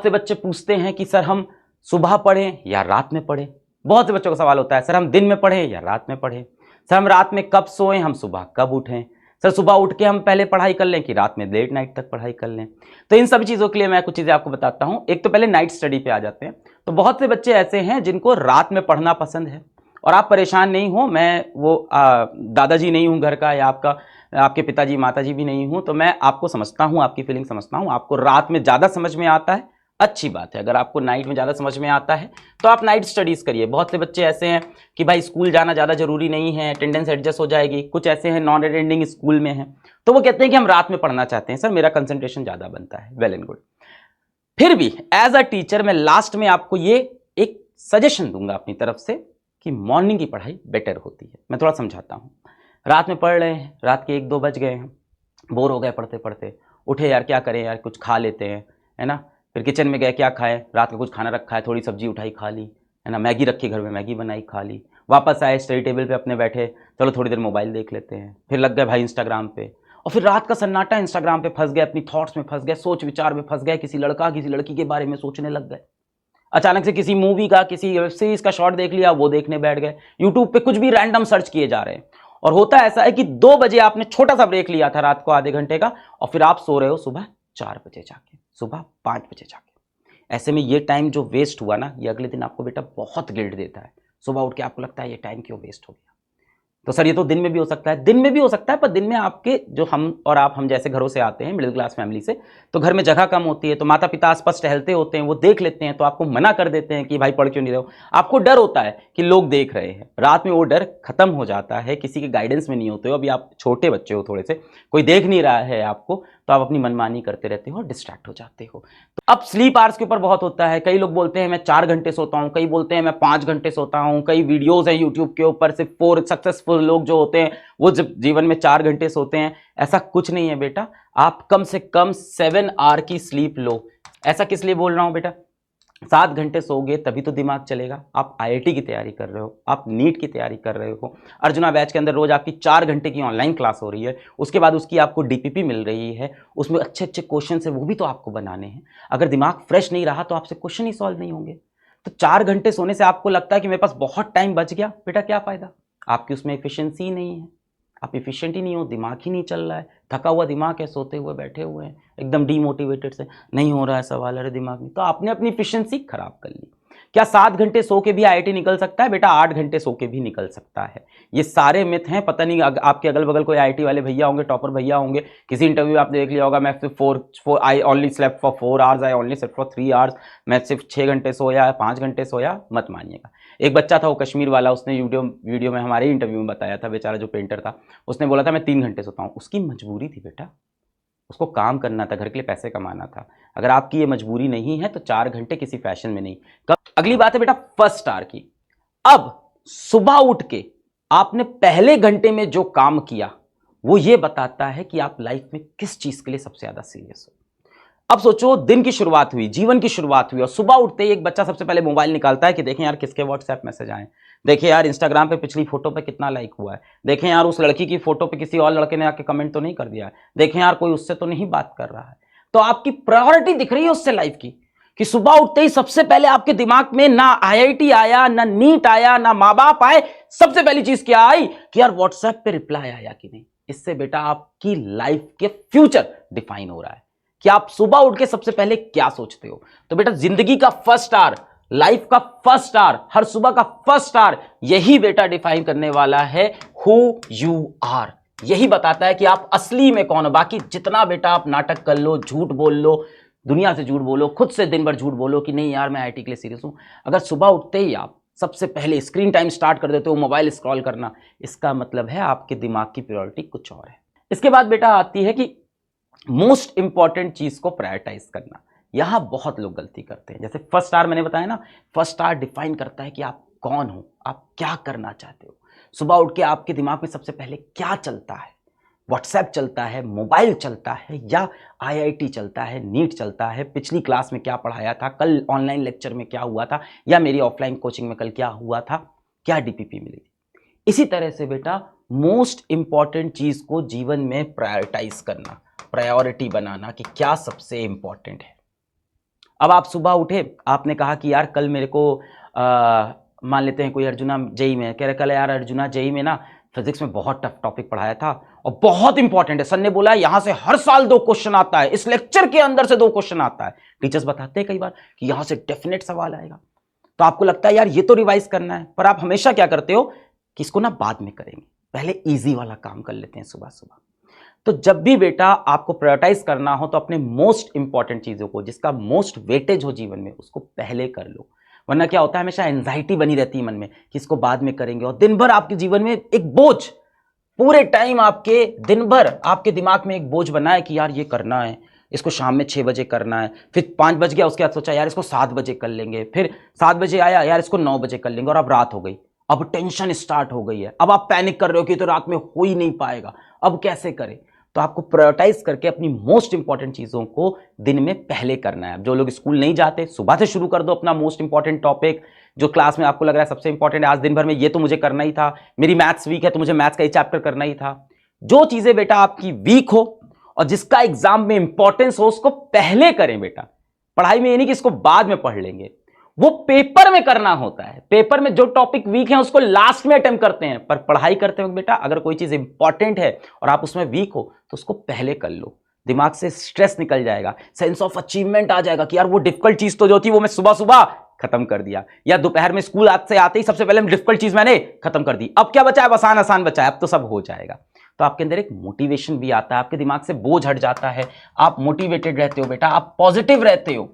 से बच्चे पूछते हैं कि सर हम सुबह पढ़ें या रात में पढ़ें। बहुत से बच्चों का सवाल होता है सर हम दिन में पढ़ें या रात में पढ़ें, सर हम रात में कब सोएं, हम सुबह कब उठें, सर सुबह उठ के हम पहले पढ़ाई कर लें कि रात में लेट नाइट तक पढ़ाई कर लें। तो इन सभी चीज़ों के लिए मैं कुछ चीज़ें आपको बताता हूं। एक तो पहले नाइट स्टडी पे आ जाते हैं। तो बहुत से बच्चे ऐसे हैं जिनको रात में पढ़ना पसंद है, और आप परेशान नहीं हो, मैं वो दादाजी नहीं हूँ घर का, या आपके पिताजी माताजी भी नहीं हूँ, तो मैं आपको समझता हूँ, आपकी फीलिंग समझता हूँ। आपको रात में ज़्यादा समझ में आता है, अच्छी बात है। अगर आपको नाइट में ज़्यादा समझ में आता है तो आप नाइट स्टडीज़ करिए। बहुत से बच्चे ऐसे हैं कि भाई स्कूल जाना ज़्यादा जरूरी नहीं है, अटेंडेंस एडजस्ट हो जाएगी। कुछ ऐसे हैं नॉन अटेंडिंग स्कूल में हैं, तो वो कहते हैं कि हम रात में पढ़ना चाहते हैं, सर मेरा कंसंट्रेशन ज़्यादा बनता है। Well and good. फिर भी एज अ टीचर मैं लास्ट में आपको ये एक सजेशन दूंगा अपनी तरफ से कि मॉर्निंग की पढ़ाई बेटर होती है। मैं थोड़ा समझाता हूँ। रात में पढ़ रहे हैं, रात के 1-2 बज गए हैं, बोर हो गए पढ़ते पढ़ते, उठे यार क्या करें यार, कुछ खा लेते हैं, है ना। फिर किचन में गए, क्या खाए, रात का कुछ खाना रखा है, थोड़ी सब्जी उठाई खा ली, है ना। मैगी रखी घर में, मैगी बनाई खा ली। वापस आए स्टडी टेबल पे अपने बैठे, चलो थोड़ी देर मोबाइल देख लेते हैं। फिर लग गए भाई इंस्टाग्राम पे, और फिर रात का सन्नाटा, इंस्टाग्राम पे फंस गए, अपनी थॉट्स में फंस गए, सोच विचार में फंस गए, किसी लड़का किसी लड़की के बारे में सोचने लग गए। अचानक से किसी मूवी का, किसी वेब सीरीज का शॉर्ट देख लिया, वो देखने बैठ गए। यूट्यूब पे कुछ भी रैंडम सर्च किए जा रहे हैं। और होता ऐसा है कि 2 बजे आपने छोटा सा ब्रेक लिया था रात को आधे घंटे का, और फिर आप सो रहे हो सुबह 4 बजे जाके, सुबह 5 बजे जाके। ऐसे में ये टाइम जो वेस्ट हुआ ना, ये अगले दिन आपको बेटा बहुत गिल्ट देता है। सुबह उठ के आपको लगता है ये टाइम क्यों वेस्ट हो गया। तो सर ये तो दिन में भी हो सकता है, दिन में भी हो सकता है, पर दिन में आपके जो हम और आप, हम जैसे घरों से आते हैं, मिडिल क्लास फैमिली से, तो घर में जगह कम होती है, तो माता पिता आसपास टहलते होते हैं, वो देख लेते हैं, तो आपको मना कर देते हैं कि भाई पढ़ क्यों नहीं रहे हो। आपको डर होता है कि लोग देख रहे हैं। रात में वो डर खत्म हो जाता है, किसी के गाइडेंस में नहीं होते हो। अभी आप छोटे बच्चे हो, थोड़े से कोई देख नहीं रहा है आपको, तो आप अपनी मनमानी करते रहते हो और डिस्ट्रैक्ट हो जाते हो। तो अब स्लीप आवर्स के ऊपर बहुत होता है। कई लोग बोलते हैं मैं 4 घंटे सोता हूं, कई बोलते हैं मैं 5 घंटे सोता हूं। कई वीडियोस हैं यूट्यूब के ऊपर, सिर्फ 4 सक्सेसफुल लोग जो होते हैं वो जब जीवन में 4 घंटे सोते हैं। ऐसा कुछ नहीं है बेटा, आप कम से कम 7 आवर की स्लीप लो। ऐसा किस लिए बोल रहा हूं बेटा, 7 घंटे सोओगे तभी तो दिमाग चलेगा। आप आईआईटी की तैयारी कर रहे हो, आप नीट की तैयारी कर रहे हो, अर्जुना बैच के अंदर रोज आपकी 4 घंटे की ऑनलाइन क्लास हो रही है, उसके बाद उसकी आपको डीपीपी मिल रही है, उसमें अच्छे अच्छे क्वेश्चन है, वो भी तो आपको बनाने हैं। अगर दिमाग फ्रेश नहीं रहा तो आपसे क्वेश्चन ही सॉल्व नहीं होंगे। तो 4 घंटे सोने से आपको लगता है कि मेरे पास बहुत टाइम बच गया, बेटा क्या फायदा, आपकी उसमें एफिशिएंसी ही नहीं है, आप एफिशिएंट ही नहीं हो, दिमाग ही नहीं चल रहा है, थका हुआ दिमाग है, सोते हुए बैठे हुए हैं, एकदम डीमोटिवेटेड से, नहीं हो रहा है सवाल, अरे दिमाग में, तो आपने अपनी एफिशिएंसी खराब कर ली। क्या 7 घंटे सो के भी आईआईटी निकल सकता है? बेटा 8 घंटे सो के भी निकल सकता है। ये सारे मिथ हैं। पता नहीं आपके अगल बगल कोई आईआईटी वाले भैया होंगे, टॉपर भैया होंगे, किसी इंटरव्यू में आपने देख लिया होगा, मैं सिर्फ 4 I only slept for 4 hours, I only slept for 3 hours, मैं सिर्फ 6 घंटे सोया, 5 घंटे सोया। मत मानिएगा। एक बच्चा था वो कश्मीर वाला, उसने वीडियो में हमारे इंटरव्यू में बताया था, बेचारा जो पेंटर था, उसने बोला था मैं 3 घंटे सोता हूँ। उसकी मजबूरी थी बेटा, उसको काम करना था, घर के लिए पैसे कमाना था। अगर आपकी ये मजबूरी नहीं है तो 4 घंटे किसी फैशन में नहीं। अगली बात है बेटा फर्स्ट आवर की। अब सुबह उठ के आपने पहले घंटे में जो काम किया वो ये बताता है कि आप लाइफ में किस चीज के लिए सबसे ज्यादा सीरियस हो। अब सोचो, दिन की शुरुआत हुई, जीवन की शुरुआत हुई, और सुबह उठते ही एक बच्चा सबसे पहले मोबाइल निकालता है कि देखें यार किसके व्हाट्सएप मैसेज आए, देखें यार इंस्टाग्राम पे पिछली फोटो पे कितना लाइक हुआ है, देखें यार उस लड़की की फोटो पे किसी और लड़के ने आके कमेंट तो नहीं कर दिया है, देखें यार कोई उससे तो नहीं बात कर रहा है। तो आपकी प्रायोरिटी दिख रही है उससे लाइफ की, कि सुबह उठते ही सबसे पहले आपके दिमाग में ना आईआईटी आया, ना नीट आया, ना माँ बाप आए, सबसे पहली चीज क्या आई कि यार व्हाट्सएप पे रिप्लाई आया कि नहीं। इससे बेटा आपकी लाइफ के फ्यूचर डिफाइन हो रहा है कि आप सुबह उठ के सबसे पहले क्या सोचते हो। तो बेटा जिंदगी का फर्स्ट आवर, लाइफ का फर्स्ट आवर, हर सुबह का फर्स्ट आवर, यही बेटा डिफाइन करने वाला है हु यू आर। यही बताता है कि आप असली में कौन हो। बाकी जितना बेटा आप नाटक कर लो, झूठ बोल लो, दुनिया से झूठ बोलो, खुद से दिन भर झूठ बोलो कि नहीं यार मैं आईआईटी के लिए सीरियस हूं, अगर सुबह उठते ही आप सबसे पहले स्क्रीन टाइम स्टार्ट कर देते हो मोबाइल स्क्रॉल करना, इसका मतलब है आपके दिमाग की प्रायोरिटी कुछ और है। इसके बाद बेटा आती है कि मोस्ट इंपॉर्टेंट चीज को प्रायोरिटाइज करना। यहां बहुत लोग गलती करते हैं। जैसे फर्स्ट आवर मैंने बताया ना, फर्स्ट आवर डिफाइन करता है कि आप कौन हो, आप क्या करना चाहते हो। सुबह उठ के आपके दिमाग में सबसे पहले क्या चलता है, व्हाट्सएप चलता है, मोबाइल चलता है, या आईआईटी चलता है, नीट चलता है, पिछली क्लास में क्या पढ़ाया था, कल ऑनलाइन लेक्चर में क्या हुआ था, या मेरी ऑफलाइन कोचिंग में कल क्या हुआ था, क्या डीपीपी मिली थी। इसी तरह से बेटा मोस्ट इंपॉर्टेंट चीज को जीवन में प्रायोरिटाइज करना, प्रायोरिटी बनाना कि क्या सबसे इंपॉर्टेंट है। अब आप सुबह उठे, आपने कहा कि यार कल मेरे को मान लेते हैं कोई अर्जुना जेई में कह रहे, कल यार अर्जुना जेई में ना फिजिक्स में बहुत टफ टॉपिक पढ़ाया था और बहुत इंपॉर्टेंट है, सर ने बोला यहां से हर साल 2 क्वेश्चन आता है, इस लेक्चर के अंदर से 2 क्वेश्चन आता है। टीचर्स बताते हैं कई बार कि यहां से डेफिनेट सवाल आएगा, तो आपको लगता है यार ये तो रिवाइज करना है, पर आप हमेशा क्या करते हो कि इसको ना बाद में करेंगे, पहले ईजी वाला काम कर लेते हैं सुबह सुबह। तो जब भी बेटा आपको प्रायोरिटाइज करना हो तो अपने मोस्ट इंपॉर्टेंट चीजों को, जिसका मोस्ट वेटेज हो जीवन में, उसको पहले कर लो। वरना क्या होता है, हमेशा एंजाइटी बनी रहती है मन में कि इसको बाद में करेंगे, और दिन भर आपके जीवन में एक बोझ, पूरे टाइम आपके दिन भर आपके दिमाग में एक बोझ बना है कि यार ये करना है, इसको शाम में 6 बजे करना है, फिर 5 बज गया, उसके बाद सोचा यार इसको 7 बजे कर लेंगे, फिर 7 बजे आया यार इसको 9 बजे कर लेंगे, और अब रात हो गई, अब टेंशन स्टार्ट हो गई है, अब आप पैनिक कर रहे हो कि तो रात में हो ही नहीं पाएगा, अब कैसे करें। तो आपको प्रायोरिटाइज करके अपनी मोस्ट इंपॉर्टेंट चीजों को दिन में पहले करना है। जो लोग स्कूल नहीं जाते, सुबह से शुरू कर दो अपना मोस्ट इंपॉर्टेंट टॉपिक, जो क्लास में आपको लग रहा है सबसे इंपॉर्टेंट है, आज दिन भर में ये तो मुझे करना ही था, मेरी मैथ्स वीक है तो मुझे मैथ्स का ही चैप्टर करना ही था। जो चीजें बेटा आपकी वीक हो और जिसका एग्जाम में इंपॉर्टेंस हो, उसको पहले करें बेटा। पढ़ाई में ये नहीं कि इसको बाद में पढ़ लेंगे, वो पेपर में करना होता है। पेपर में जो टॉपिक वीक है उसको लास्ट में अटेम्प्ट करते हैं, पर पढ़ाई करते वक्त बेटा अगर कोई चीज इंपॉर्टेंट है और आप उसमें वीक हो तो उसको पहले कर लो, दिमाग से स्ट्रेस निकल जाएगा, सेंस ऑफ अचीवमेंट आ जाएगा कि यार वो डिफिकल्ट चीज तो जो थी वो मैं सुबह सुबह खत्म कर दिया, या दोपहर में स्कूल से आते ही सबसे पहले डिफिकल्ट चीज मैंने खत्म कर दी, अब क्या बचा है, आसान आसान बचा है, अब तो सब हो जाएगा। तो आपके अंदर एक मोटिवेशन भी आता है, आपके दिमाग से बोझ हट जाता है, आप मोटिवेटेड रहते हो बेटा, आप पॉजिटिव रहते हो।